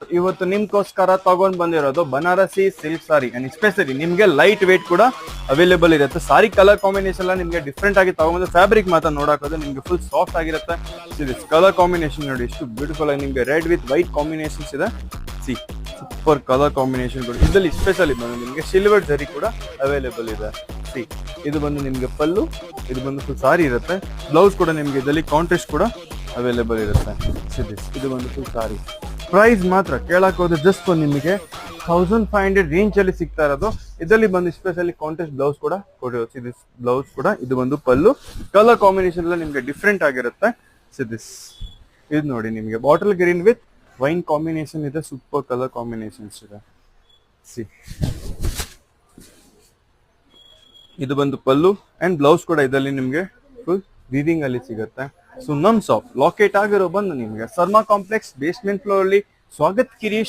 ಇವತ್ತು ನಿಮ್ಗೋಸ್ಕರ ತಗೊಂಡ್ ಬಂದಿರೋದು Banarasi silk sorry and especially ನಿಮ್ಗೆ ಲೈಟ್ ವೇಟ್ ಕೂಡ ಅವೈಲೇಬಲ್ ಇರುತ್ತೆ. ಸಾರಿ ಕಲರ್ ಕಾಂಬಿನೇಷನ್ ಎಲ್ಲ ನಿಮ್ಗೆ ಡಿಫ್ರೆಂಟ್ ಆಗಿ ತಗೊಂಡ್ಬಂದು ಫ್ಯಾಬ್ರಿಕ್ ಮಾತ್ರ ನೋಡೋಕೋದು ನಿಮ್ಗೆ ಫುಲ್ ಸಾಫ್ಟ್ ಆಗಿರುತ್ತೆ. ಕಲರ್ ಕಾಂಬಿನೇಷನ್ ನೋಡಿ ಎಷ್ಟು ಬ್ಯೂಟಿಫುಲ್ ಆಗಿ ನಿಮ್ಗೆ ರೆಡ್ ವಿತ್ ವೈಟ್ ಕಾಂಬಿನೇಷನ್ಸ್ ಇದೆ. ಸಿ ಸೂಪರ್ ಕಲರ್ ಕಾಂಬಿನೇಷನ್ ಕೂಡ ಇದರಲ್ಲಿ ಸ್ಪೆಷಲ್ ಬಂದು ನಿಮ್ಗೆ ಸಿಲ್ವರ್ ಜರಿ ಕೂಡ ಅವೈಲೇಬಲ್ ಇದೆ. ಸಿ ಇದು ಬಂದು ನಿಮ್ಗೆ ಪಲ್ಲು, ಇದು ಬಂದು ಫುಲ್ ಸಾರಿ ಇರುತ್ತೆ. ಬ್ಲೌಸ್ ಕೂಡ ನಿಮ್ಗೆ ಇದರಲ್ಲಿ ಕಾಂಟ್ರಾಸ್ಟ್ ಕೂಡ ಅವೈಲೇಬಲ್ ಇರುತ್ತೆ. ಇದು ಬಂದು ಫುಲ್ ಸಾರಿ. ಪ್ರೈಸ್ ಮಾತ್ರ ಕೇಳಕ್ ಹೋದ್ರೆ ಜಸ್ಟ್ ನಿಮಗೆ 1500 ರೇಂಜ್ ಅಲ್ಲಿ ಸಿಗ್ತಾ ಇರೋದು. ಇದರಲ್ಲಿ ಬಂದು ಸ್ಪೆಷಲಿ ಕಾಂಟ್ರಾಸ್ಟ್ ಬ್ಲೌಸ್ ಕೂಡ ಕೊಟ್ಟಿರೋದು. ಬ್ಲೌಸ್ ಕೂಡ ಇದು ಬಂದು ಪಲ್ಲು. ಕಲರ್ ಕಾಂಬಿನೇಷನ್ ಎಲ್ಲ ನಿಮ್ಗೆ ಡಿಫ್ರೆಂಟ್ ಆಗಿರುತ್ತೆ. ಇದು ನೋಡಿ ನಿಮ್ಗೆ bottle green with wine combination ಇದೆ. ಸೂಪರ್ ಕಲರ್ ಕಾಂಬಿನೇಷನ್ಸ್ ಇದೆ. ಸಿ ಇದು ಬಂದು ಪಲ್ಲು ಅಂಡ್ ಬ್ಲೌಸ್ ಕೂಡ ಇದರಲ್ಲಿ ನಿಮ್ಗೆ ಫುಲ್ ವೀವಿಂಗ್ ಅಲ್ಲಿ ಸಿಗುತ್ತೆ. ಸುನಮ್ ಸಾಫ್ಟ್ ಲಾಕೆಟ್ ಆಗಿರೋ ಬಂದು ನಿಮ್ಗೆ ಸರ್ಮಾ ಕಾಂಪ್ಲೆಕ್ಸ್ ಬೇಸ್ಮೆಂಟ್ ಫ್ಲೋರ್ ಅಲ್ಲಿ ಸ್ವಾಗತ್ ಕ್ರಿಯೇಷನ್